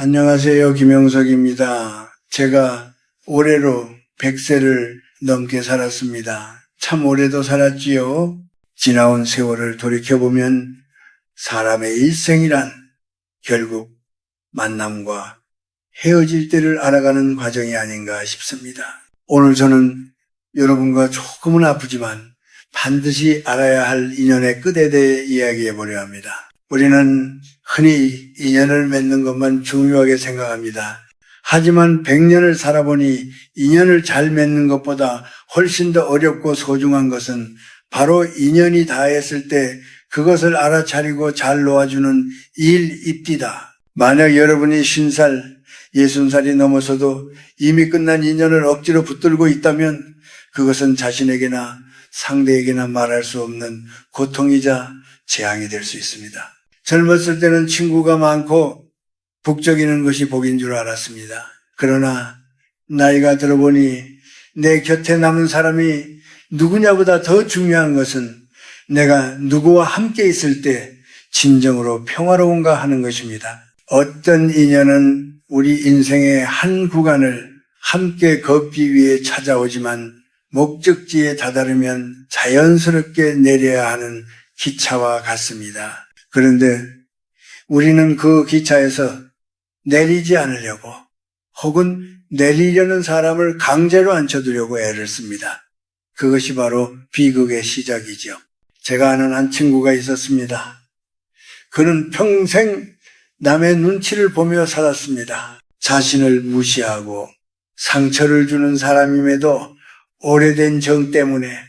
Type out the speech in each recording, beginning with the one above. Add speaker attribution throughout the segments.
Speaker 1: 안녕하세요. 김영석입니다. 제가 올해로 100세를 넘게 살았습니다. 참 오래도 살았지요. 지나온 세월을 돌이켜보면 사람의 일생이란 결국 만남과 헤어질 때를 알아가는 과정이 아닌가 싶습니다. 오늘 저는 여러분과 조금은 아프지만 반드시 알아야 할 인연의 끝에 대해 이야기해 보려 합니다. 우리는 흔히 인연을 맺는 것만 중요하게 생각합니다. 하지만 100년을 살아보니 인연을 잘 맺는 것보다 훨씬 더 어렵고 소중한 것은 바로 인연이 닿았을 때 그것을 알아차리고 잘 놓아주는 일입디다. 만약 여러분이 50살, 60살이 넘어서도 이미 끝난 인연을 억지로 붙들고 있다면 그것은 자신에게나 상대에게나 말할 수 없는 고통이자 재앙이 될 수 있습니다. 젊었을 때는 친구가 많고 북적이는 것이 복인 줄 알았습니다. 그러나 나이가 들어보니 내 곁에 남은 사람이 누구냐보다 더 중요한 것은 내가 누구와 함께 있을 때 진정으로 평화로운가 하는 것입니다. 어떤 인연은 우리 인생의 한 구간을 함께 걷기 위해 찾아오지만 목적지에 다다르면 자연스럽게 내려야 하는 기차와 같습니다. 그런데 우리는 그 기차에서 내리지 않으려고 혹은 내리려는 사람을 강제로 앉혀두려고 애를 씁니다. 그것이 바로 비극의 시작이죠. 제가 아는 한 친구가 있었습니다. 그는 평생 남의 눈치를 보며 살았습니다. 자신을 무시하고 상처를 주는 사람임에도 오래된 정 때문에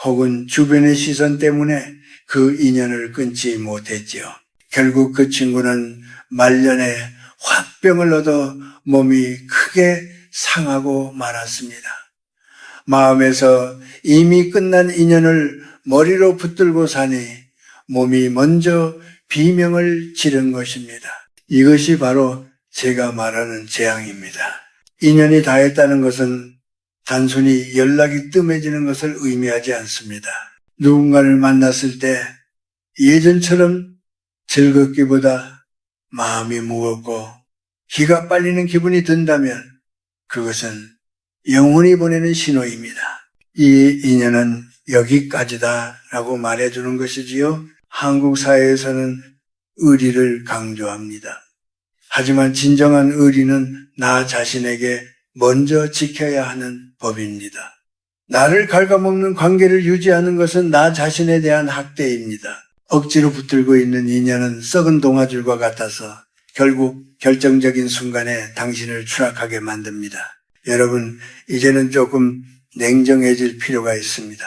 Speaker 1: 혹은 주변의 시선 때문에 그 인연을 끊지 못했지요. 결국 그 친구는 말년에 화병을 얻어 몸이 크게 상하고 말았습니다. 마음에서 이미 끝난 인연을 머리로 붙들고 사니 몸이 먼저 비명을 지른 것입니다. 이것이 바로 제가 말하는 재앙입니다. 인연이 닿았다는 것은 단순히 연락이 뜸해지는 것을 의미하지 않습니다. 누군가를 만났을 때 예전처럼 즐겁기보다 마음이 무겁고 기가 빨리는 기분이 든다면 그것은 영혼이 보내는 신호입니다. 이 인연은 여기까지다라고 말해주는 것이지요. 한국 사회에서는 의리를 강조합니다. 하지만 진정한 의리는 나 자신에게 먼저 지켜야 하는 법입니다. 나를 갉아먹는 관계를 유지하는 것은 나 자신에 대한 학대입니다. 억지로 붙들고 있는 인연은 썩은 동아줄과 같아서 결국 결정적인 순간에 당신을 추락하게 만듭니다. 여러분, 이제는 조금 냉정해질 필요가 있습니다.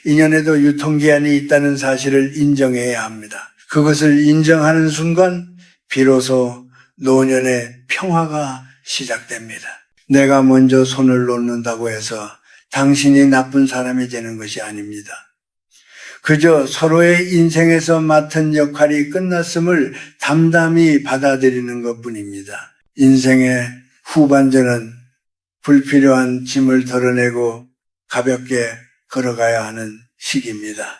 Speaker 1: 인연에도 유통기한이 있다는 사실을 인정해야 합니다. 그것을 인정하는 순간 비로소 노년의 평화가 시작됩니다. 내가 먼저 손을 놓는다고 해서 당신이 나쁜 사람이 되는 것이 아닙니다. 그저 서로의 인생에서 맡은 역할이 끝났음을 담담히 받아들이는 것뿐입니다. 인생의 후반전은 불필요한 짐을 덜어내고 가볍게 걸어가야 하는 시기입니다.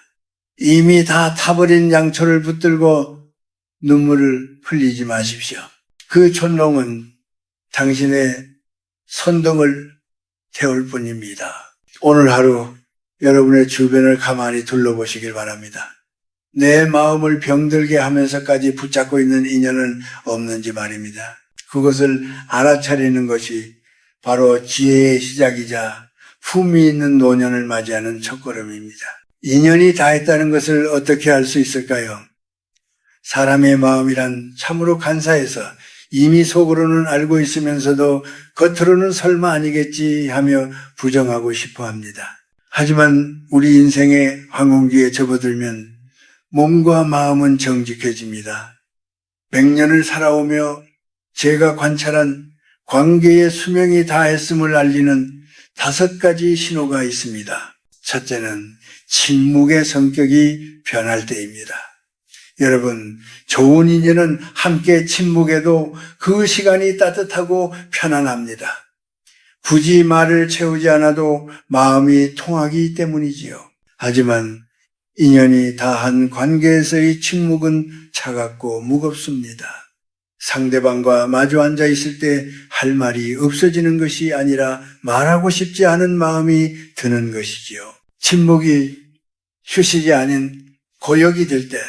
Speaker 1: 이미 다 타버린 양초를 붙들고 눈물을 흘리지 마십시오. 그 촌롱은 당신의 선동을 태울 뿐입니다. 오늘 하루 여러분의 주변을 가만히 둘러보시길 바랍니다. 내 마음을 병들게 하면서까지 붙잡고 있는 인연은 없는지 말입니다. 그것을 알아차리는 것이 바로 지혜의 시작이자 품위 있는 노년을 맞이하는 첫걸음입니다. 인연이 닿았다는 것을 어떻게 알 수 있을까요? 사람의 마음이란 참으로 간사해서 이미 속으로는 알고 있으면서도 겉으로는 설마 아니겠지 하며 부정하고 싶어 합니다. 하지만 우리 인생의 황혼기에 접어들면 몸과 마음은 정직해집니다. 100년을 살아오며 제가 관찰한 관계의 수명이 다했음을 알리는 5가지 신호가 있습니다. 첫째는 침묵의 성격이 변할 때입니다. 여러분, 좋은 인연은 함께 침묵해도 그 시간이 따뜻하고 편안합니다. 굳이 말을 채우지 않아도 마음이 통하기 때문이지요. 하지만 인연이 다한 관계에서의 침묵은 차갑고 무겁습니다. 상대방과 마주 앉아 있을 때 할 말이 없어지는 것이 아니라 말하고 싶지 않은 마음이 드는 것이지요. 침묵이 휴식이 아닌 고역이 될 때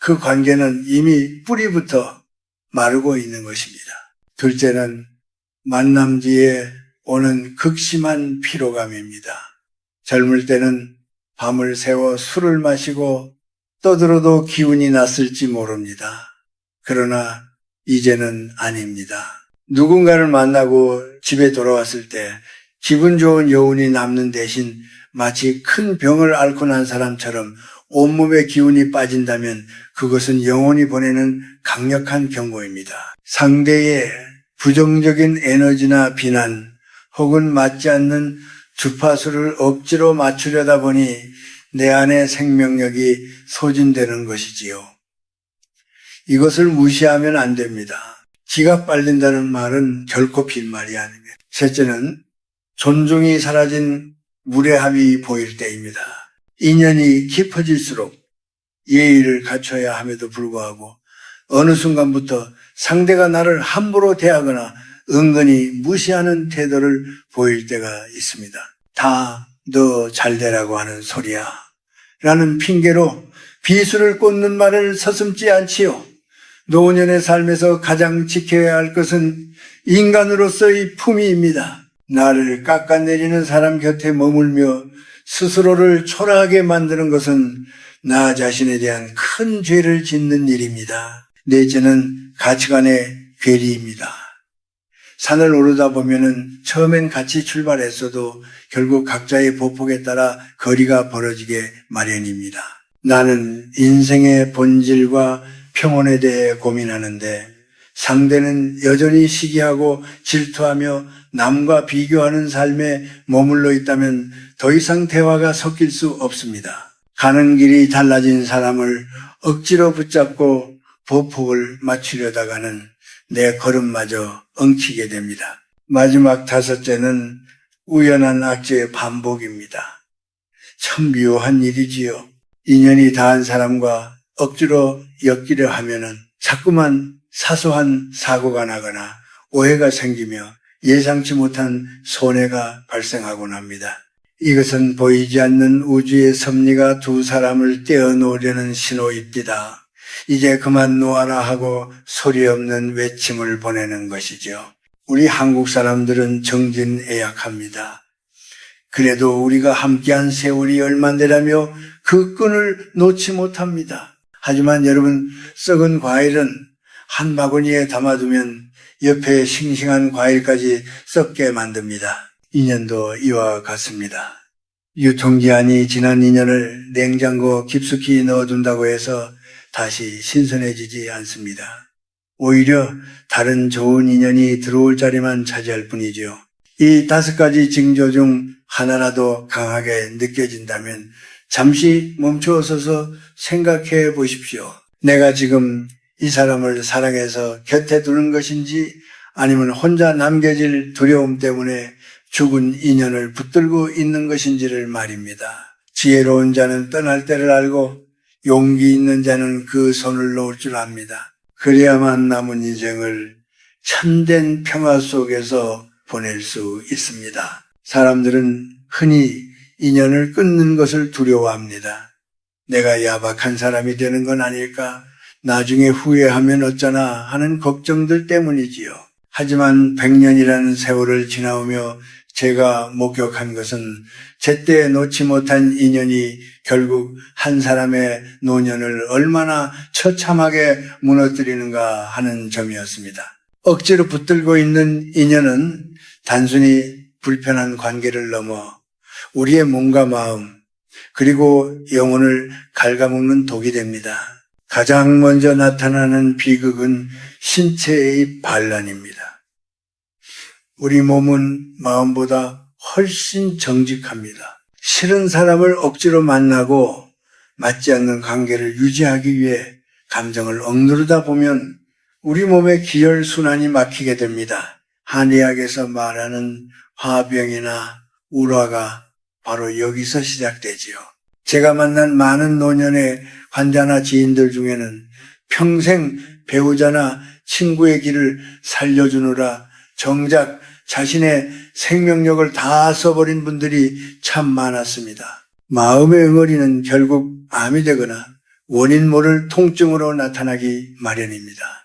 Speaker 1: 그 관계는 이미 뿌리부터 마르고 있는 것입니다. 둘째는 만남 뒤에 오는 극심한 피로감입니다. 젊을 때는 밤을 새워 술을 마시고 떠들어도 기운이 났을지 모릅니다. 그러나 이제는 아닙니다. 누군가를 만나고 집에 돌아왔을 때 기분 좋은 여운이 남는 대신 마치 큰 병을 앓고 난 사람처럼 온몸의 기운이 빠진다면 그것은 영혼이 보내는 강력한 경고입니다. 상대의 부정적인 에너지나 비난 혹은 맞지 않는 주파수를 억지로 맞추려다 보니 내 안의 생명력이 소진되는 것이지요. 이것을 무시하면 안 됩니다. 기가 빨린다는 말은 결코 빈말이 아닙니다. 셋째는 존중이 사라진 무례함이 보일 때입니다. 인연이 깊어질수록 예의를 갖춰야 함에도 불구하고 어느 순간부터 상대가 나를 함부로 대하거나 은근히 무시하는 태도를 보일 때가 있습니다. 다 너 잘되라고 하는 소리야 라는 핑계로 비수를 꽂는 말을 서슴지 않지요. 노년의 삶에서 가장 지켜야 할 것은 인간으로서의 품위입니다. 나를 깎아내리는 사람 곁에 머물며 스스로를 초라하게 만드는 것은 나 자신에 대한 큰 죄를 짓는 일입니다. 넷째는 가치관의 괴리입니다. 산을 오르다 보면은 처음엔 같이 출발했어도 결국 각자의 보폭에 따라 거리가 벌어지게 마련입니다. 나는 인생의 본질과 평온에 대해 고민하는데 상대는 여전히 시기하고 질투하며 남과 비교하는 삶에 머물러 있다면 더 이상 대화가 섞일 수 없습니다. 가는 길이 달라진 사람을 억지로 붙잡고 보폭을 맞추려다가는 내 걸음마저 엉키게 됩니다. 마지막 다섯째는 우연한 악재의 반복입니다. 참 묘한 일이지요. 인연이 닿은 사람과 억지로 엮이려 하면은 자꾸만 사소한 사고가 나거나 오해가 생기며 예상치 못한 손해가 발생하곤 합니다. 이것은 보이지 않는 우주의 섭리가 두 사람을 떼어놓으려는 신호입니다. 이제 그만 놓아라 하고 소리 없는 외침을 보내는 것이죠. 우리 한국 사람들은 정진애약합니다. 그래도 우리가 함께한 세월이 얼만데라며 그 끈을 놓지 못합니다. 하지만 여러분, 썩은 과일은 한 바구니에 담아두면 옆에 싱싱한 과일까지 썩게 만듭니다. 인연도 이와 같습니다. 유통기한이 지난 인연을 냉장고 깊숙이 넣어둔다고 해서 다시 신선해지지 않습니다. 오히려 다른 좋은 인연이 들어올 자리만 차지할 뿐이죠. 이 5가지 징조 중 하나라도 강하게 느껴진다면 잠시 멈추어서서 생각해 보십시오. 내가 지금 이 사람을 사랑해서 곁에 두는 것인지 아니면 혼자 남겨질 두려움 때문에 죽은 인연을 붙들고 있는 것인지를 말입니다. 지혜로운 자는 떠날 때를 알고 용기 있는 자는 그 손을 놓을 줄 압니다. 그래야만 남은 인생을 참된 평화 속에서 보낼 수 있습니다. 사람들은 흔히 인연을 끊는 것을 두려워합니다. 내가 야박한 사람이 되는 건 아닐까? 나중에 후회하면 어쩌나 하는 걱정들 때문이지요. 하지만 100년이라는 세월을 지나오며 제가 목격한 것은 제때 놓지 못한 인연이 결국 한 사람의 노년을 얼마나 처참하게 무너뜨리는가 하는 점이었습니다. 억지로 붙들고 있는 인연은 단순히 불편한 관계를 넘어 우리의 몸과 마음 그리고 영혼을 갉아먹는 독이 됩니다. 가장 먼저 나타나는 비극은 신체의 반란입니다. 우리 몸은 마음보다 훨씬 정직합니다. 싫은 사람을 억지로 만나고 맞지 않는 관계를 유지하기 위해 감정을 억누르다 보면 우리 몸의 기혈순환이 막히게 됩니다. 한의학에서 말하는 화병이나 울화가 바로 여기서 시작되지요. 제가 만난 많은 노년의 환자나 지인들 중에는 평생 배우자나 친구의 길을 살려주느라 정작 자신의 생명력을 다 써버린 분들이 참 많았습니다. 마음의 응어리는 결국 암이 되거나 원인 모를 통증으로 나타나기 마련입니다.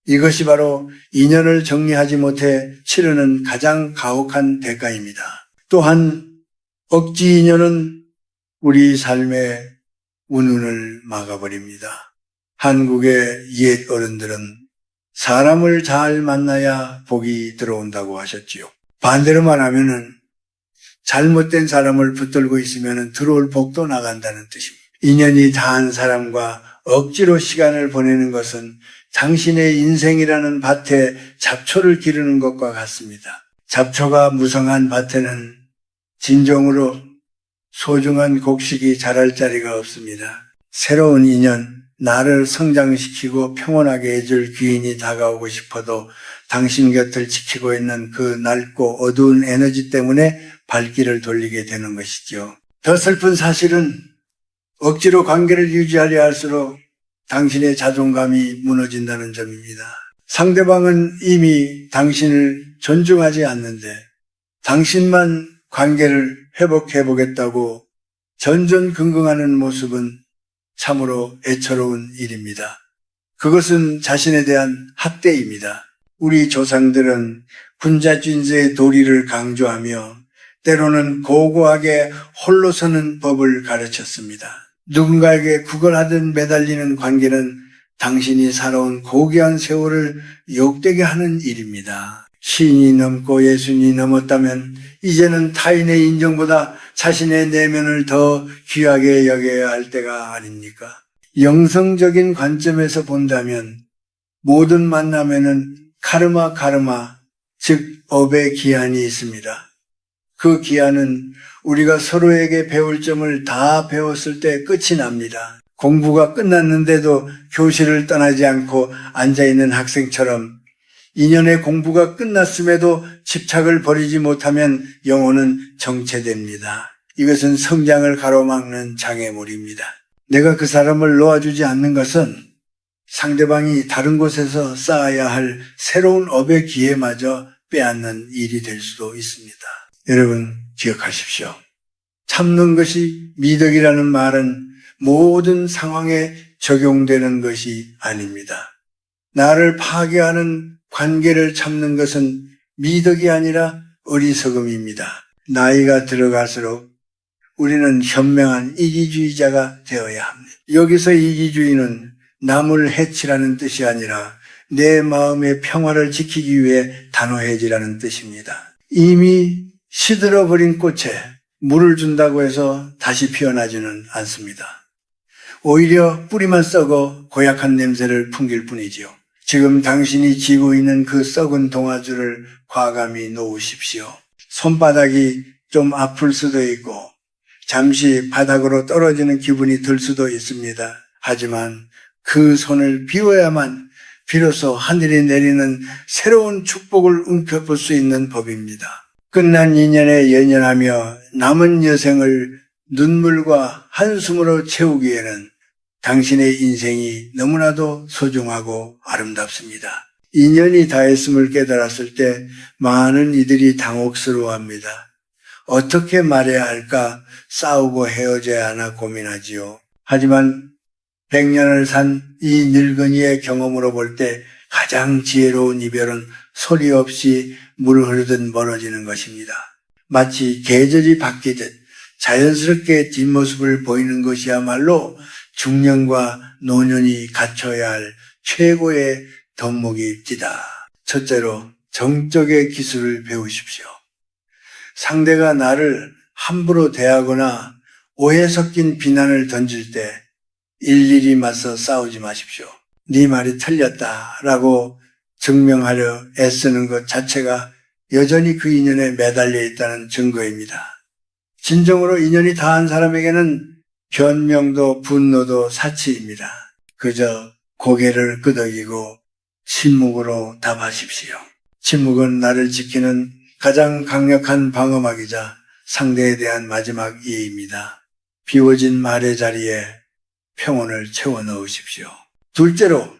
Speaker 1: 이것이 바로 인연을 정리하지 못해 치르는 가장 가혹한 대가입니다. 또한 억지 인연은 우리 삶의 운운을 막아버립니다. 한국의 옛 어른들은 사람을 잘 만나야 복이 들어온다고 하셨지요. 반대로 말하면은 잘못된 사람을 붙들고 있으면 들어올 복도 나간다는 뜻입니다. 인연이 다한 사람과 억지로 시간을 보내는 것은 당신의 인생이라는 밭에 잡초를 기르는 것과 같습니다. 잡초가 무성한 밭에는 진정으로 소중한 곡식이 자랄 자리가 없습니다. 새로운 인연, 나를 성장시키고 평온하게 해줄 귀인이 다가오고 싶어도 당신 곁을 지키고 있는 그 낡고 어두운 에너지 때문에 발길을 돌리게 되는 것이죠. 더 슬픈 사실은 억지로 관계를 유지하려 할수록 당신의 자존감이 무너진다는 점입니다. 상대방은 이미 당신을 존중하지 않는데 당신만 관계를 회복해보겠다고 전전긍긍하는 모습은 참으로 애처로운 일입니다. 그것은 자신에 대한 학대입니다. 우리 조상들은 군자진세의 도리를 강조하며 때로는 고고하게 홀로 서는 법을 가르쳤습니다. 누군가에게 구걸하듯 매달리는 관계는 당신이 살아온 고귀한 세월을 욕되게 하는 일입니다. 시인이 넘고 예순이 넘었다면 이제는 타인의 인정보다 자신의 내면을 더 귀하게 여겨야 할 때가 아닙니까? 영성적인 관점에서 본다면 모든 만남에는 카르마, 즉 업의 기한이 있습니다. 그 기한은 우리가 서로에게 배울 점을 다 배웠을 때 끝이 납니다. 공부가 끝났는데도 교실을 떠나지 않고 앉아있는 학생처럼 인연의 공부가 끝났음에도 집착을 버리지 못하면 영혼은 정체됩니다. 이것은 성장을 가로막는 장애물입니다. 내가 그 사람을 놓아주지 않는 것은 상대방이 다른 곳에서 쌓아야 할 새로운 업의 기회마저 빼앗는 일이 될 수도 있습니다. 여러분 기억하십시오. 참는 것이 미덕이라는 말은 모든 상황에 적용되는 것이 아닙니다. 나를 파괴하는 관계를 참는 것은 미덕이 아니라 어리석음입니다. 나이가 들어갈수록 우리는 현명한 이기주의자가 되어야 합니다. 여기서 이기주의는 남을 해치라는 뜻이 아니라 내 마음의 평화를 지키기 위해 단호해지라는 뜻입니다. 이미 시들어버린 꽃에 물을 준다고 해서 다시 피어나지는 않습니다. 오히려 뿌리만 썩어 고약한 냄새를 풍길 뿐이지요. 지금 당신이 쥐고 있는 그 썩은 동아줄을 과감히 놓으십시오. 손바닥이 좀 아플 수도 있고 잠시 바닥으로 떨어지는 기분이 들 수도 있습니다. 하지만 그 손을 비워야만 비로소 하늘이 내리는 새로운 축복을 움켜볼 수 있는 법입니다. 끝난 인연에 연연하며 남은 여생을 눈물과 한숨으로 채우기에는 당신의 인생이 너무나도 소중하고 아름답습니다. 인연이 다했음을 깨달았을 때 많은 이들이 당혹스러워합니다. 어떻게 말해야 할까 싸우고 헤어져야 하나 고민하지요. 하지만 100년을 산 이 늙은이의 경험으로 볼 때 가장 지혜로운 이별은 소리 없이 물 흐르듯 멀어지는 것입니다. 마치 계절이 바뀌듯 자연스럽게 뒷모습을 보이는 것이야말로 중년과 노년이 갖춰야 할 최고의 덕목입니다. 첫째로 정적의 기술을 배우십시오. 상대가 나를 함부로 대하거나 오해 섞인 비난을 던질 때 일일이 맞서 싸우지 마십시오. 네 말이 틀렸다라고 증명하려 애쓰는 것 자체가 여전히 그 인연에 매달려 있다는 증거입니다. 진정으로 인연이 다한 사람에게는 변명도 분노도 사치입니다. 그저 고개를 끄덕이고 침묵으로 답하십시오. 침묵은 나를 지키는 가장 강력한 방어막이자 상대에 대한 마지막 이해입니다. 비워진 말의 자리에 평온을 채워 넣으십시오. 둘째로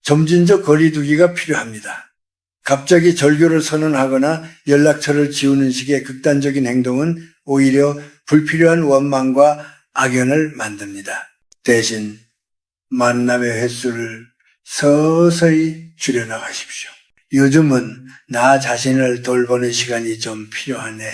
Speaker 1: 점진적 거리두기가 필요합니다. 갑자기 절교를 선언하거나 연락처를 지우는 식의 극단적인 행동은 오히려 불필요한 원망과 악연을 만듭니다. 대신 만남의 횟수를 서서히 줄여나가십시오. 요즘은 나 자신을 돌보는 시간이 좀 필요하네.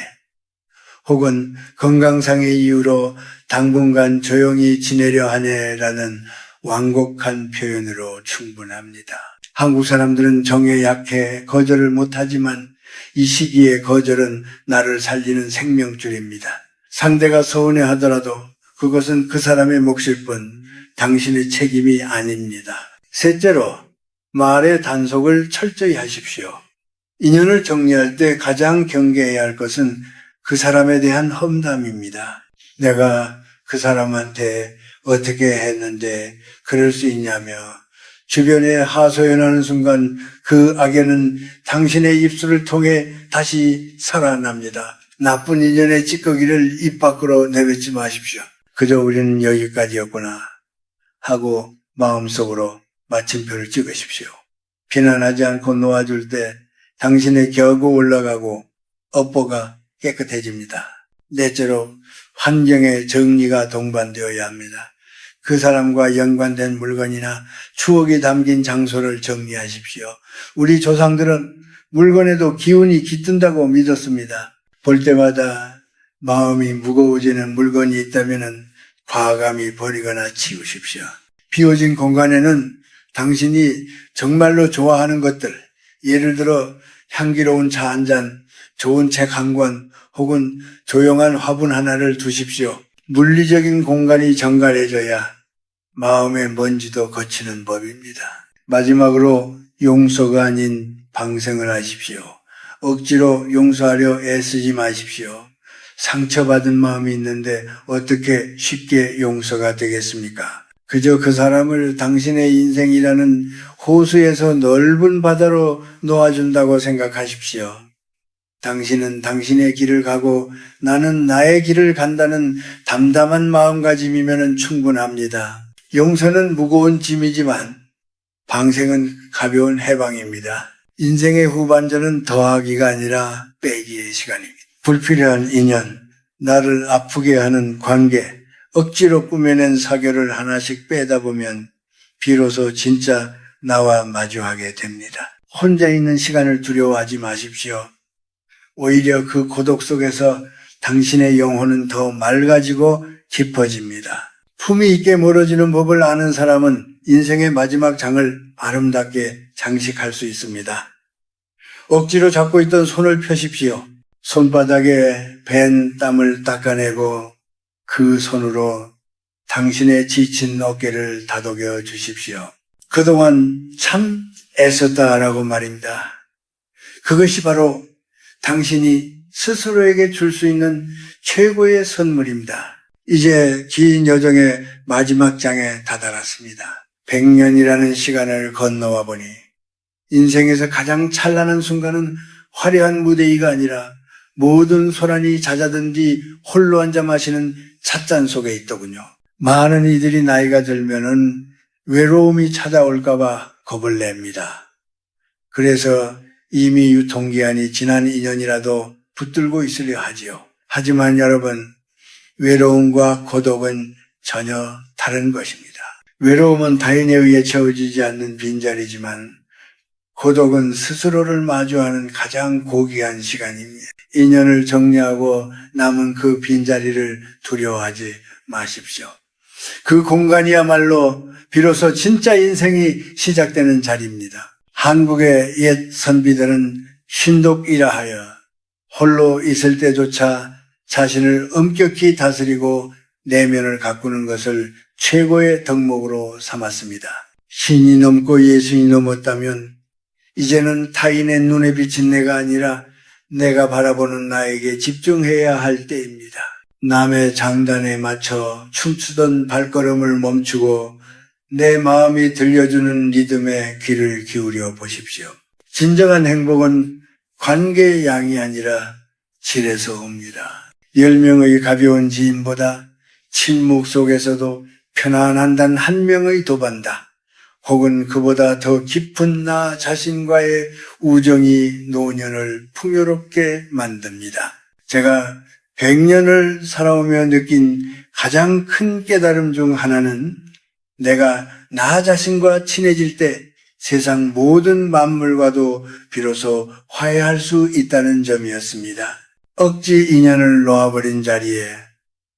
Speaker 1: 혹은 건강상의 이유로 당분간 조용히 지내려 하네라는 완곡한 표현으로 충분합니다. 한국 사람들은 정에 약해 거절을 못하지만 이 시기에 거절은 나를 살리는 생명줄입니다. 상대가 서운해하더라도 그것은 그 사람의 몫일 뿐 당신의 책임이 아닙니다. 셋째로, 말의 단속을 철저히 하십시오. 인연을 정리할 때 가장 경계해야 할 것은 그 사람에 대한 험담입니다. 내가 그 사람한테 어떻게 했는데 그럴 수 있냐며 주변에 하소연하는 순간 그 악연은 당신의 입술을 통해 다시 살아납니다. 나쁜 인연의 찌꺼기를 입 밖으로 내뱉지 마십시오. 그저 우리는 여기까지였구나 하고 마음속으로 마침표를 찍으십시오. 비난하지 않고 놓아줄 때 당신의 격이 올라가고 업보가 깨끗해집니다. 넷째로, 환경의 정리가 동반되어야 합니다. 그 사람과 연관된 물건이나 추억이 담긴 장소를 정리하십시오. 우리 조상들은 물건에도 기운이 깃든다고 믿었습니다. 볼 때마다 마음이 무거워지는 물건이 있다면 과감히 버리거나 치우십시오. 비워진 공간에는 당신이 정말로 좋아하는 것들, 예를 들어 향기로운 차 한 잔, 좋은 책 한 권, 혹은 조용한 화분 하나를 두십시오. 물리적인 공간이 정갈해져야 마음의 먼지도 거치는 법입니다. 마지막으로 용서가 아닌 방생을 하십시오. 억지로 용서하려 애쓰지 마십시오. 상처받은 마음이 있는데 어떻게 쉽게 용서가 되겠습니까? 그저 그 사람을 당신의 인생이라는 호수에서 넓은 바다로 놓아준다고 생각하십시오. 당신은 당신의 길을 가고 나는 나의 길을 간다는 담담한 마음가짐이면 충분합니다. 용서는 무거운 짐이지만 방생은 가벼운 해방입니다. 인생의 후반전은 더하기가 아니라 빼기의 시간입니다. 불필요한 인연, 나를 아프게 하는 관계, 억지로 꾸며낸 사교를 하나씩 빼다 보면 비로소 진짜 나와 마주하게 됩니다. 혼자 있는 시간을 두려워하지 마십시오. 오히려 그 고독 속에서 당신의 영혼은 더 맑아지고 깊어집니다. 품위 있게 멀어지는 법을 아는 사람은 인생의 마지막 장을 아름답게 장식할 수 있습니다. 억지로 잡고 있던 손을 펴십시오. 손바닥에 밴 땀을 닦아내고 그 손으로 당신의 지친 어깨를 다독여 주십시오. 그동안 참 애썼다라고 말입니다. 그것이 바로 당신이 스스로에게 줄 수 있는 최고의 선물입니다. 이제 긴 여정의 마지막 장에 다다랐습니다. 100년이라는 시간을 건너와 보니 인생에서 가장 찬란한 순간은 화려한 무대 위가 아니라 모든 소란이 잦아든 뒤 홀로 앉아 마시는 찻잔 속에 있더군요. 많은 이들이 나이가 들면은 외로움이 찾아올까 봐 겁을 냅니다. 그래서 이미 유통기한이 지난 인연이라도 붙들고 있으려 하지요. 하지만 여러분, 외로움과 고독은 전혀 다른 것입니다. 외로움은 타인에 의해 채워지지 않는 빈자리지만 고독은 스스로를 마주하는 가장 고귀한 시간입니다. 인연을 정리하고 남은 그 빈자리를 두려워하지 마십시오. 그 공간이야말로 비로소 진짜 인생이 시작되는 자리입니다. 한국의 옛 선비들은 신독이라 하여 홀로 있을 때조차 자신을 엄격히 다스리고 내면을 가꾸는 것을 최고의 덕목으로 삼았습니다. 신이 넘고 예수이 넘었다면 이제는 타인의 눈에 비친 내가 아니라 내가 바라보는 나에게 집중해야 할 때입니다. 남의 장단에 맞춰 춤추던 발걸음을 멈추고 내 마음이 들려주는 리듬에 귀를 기울여 보십시오. 진정한 행복은 관계의 양이 아니라 질에서 옵니다. 10명의 가벼운 지인보다 침묵 속에서도 편안한 단 한 명의 도반다. 혹은 그보다 더 깊은 나 자신과의 우정이 노년을 풍요롭게 만듭니다. 제가 100년을 살아오며 느낀 가장 큰 깨달음 중 하나는 내가 나 자신과 친해질 때 세상 모든 만물과도 비로소 화해할 수 있다는 점이었습니다. 억지 인연을 놓아버린 자리에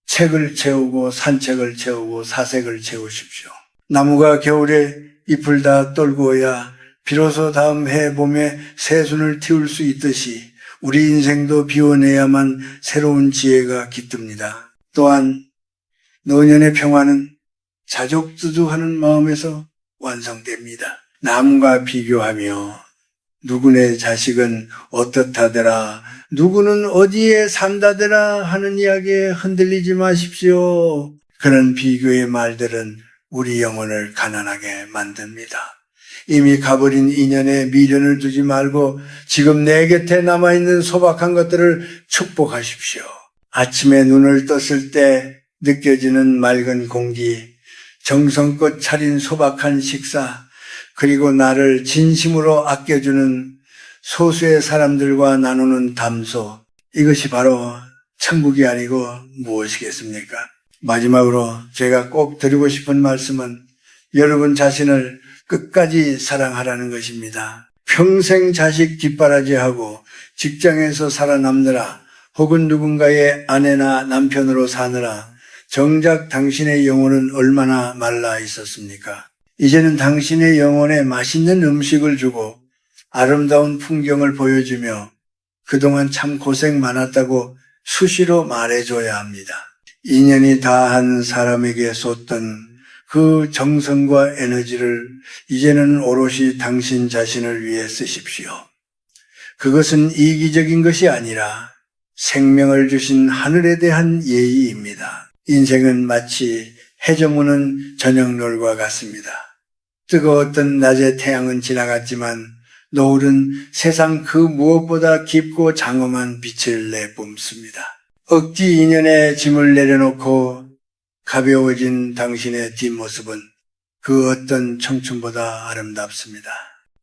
Speaker 1: 책을 채우고 산책을 채우고 사색을 채우십시오. 나무가 겨울에 잎을 다 떨구어야 비로소 다음 해 봄에 새순을 틔울 수 있듯이 우리 인생도 비워내야만 새로운 지혜가 깃듭니다. 또한 노년의 평화는 자족두두하는 마음에서 완성됩니다. 남과 비교하며 누구네 자식은 어떻다더라, 누구는 어디에 산다더라 하는 이야기에 흔들리지 마십시오. 그런 비교의 말들은 우리 영혼을 가난하게 만듭니다. 이미 가버린 인연에 미련을 두지 말고 지금 내 곁에 남아있는 소박한 것들을 축복하십시오. 아침에 눈을 떴을 때 느껴지는 맑은 공기, 정성껏 차린 소박한 식사, 그리고 나를 진심으로 아껴주는 소수의 사람들과 나누는 담소, 이것이 바로 천국이 아니고 무엇이겠습니까? 마지막으로 제가 꼭 드리고 싶은 말씀은 여러분 자신을 끝까지 사랑하라는 것입니다. 평생 자식 뒷바라지하고 직장에서 살아남느라 혹은 누군가의 아내나 남편으로 사느라 정작 당신의 영혼은 얼마나 말라 있었습니까? 이제는 당신의 영혼에 맛있는 음식을 주고 아름다운 풍경을 보여주며 그동안 참 고생 많았다고 수시로 말해줘야 합니다. 인연이 다한 사람에게 쏟던 그 정성과 에너지를 이제는 오롯이 당신 자신을 위해 쓰십시오. 그것은 이기적인 것이 아니라 생명을 주신 하늘에 대한 예의입니다. 인생은 마치 해저무는 저녁놀과 같습니다. 뜨거웠던 낮의 태양은 지나갔지만 노을은 세상 그 무엇보다 깊고 장엄한 빛을 내뿜습니다. 억지 인연의 짐을 내려놓고 가벼워진 당신의 뒷모습은 그 어떤 청춘보다 아름답습니다.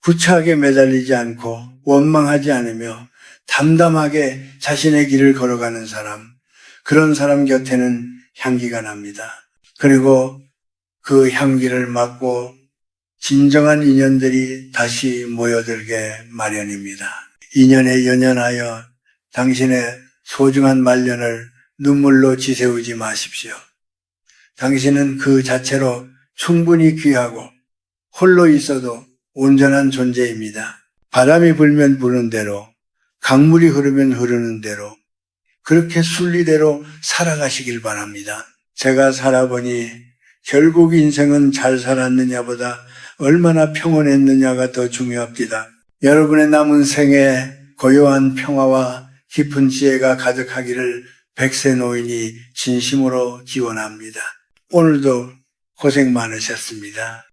Speaker 1: 구차하게 매달리지 않고 원망하지 않으며 담담하게 자신의 길을 걸어가는 사람, 그런 사람 곁에는 향기가 납니다. 그리고 그 향기를 맡고 진정한 인연들이 다시 모여들게 마련입니다. 인연에 연연하여 당신의 소중한 말년을 눈물로 지새우지 마십시오. 당신은 그 자체로 충분히 귀하고 홀로 있어도 온전한 존재입니다. 바람이 불면 부는 대로, 강물이 흐르면 흐르는 대로, 그렇게 순리대로 살아가시길 바랍니다. 제가 살아보니 결국 인생은 잘 살았느냐보다 얼마나 평온했느냐가 더 중요합니다. 여러분의 남은 생에 고요한 평화와 깊은 지혜가 가득하기를 백세 노인이 진심으로 기원합니다. 오늘도 고생 많으셨습니다.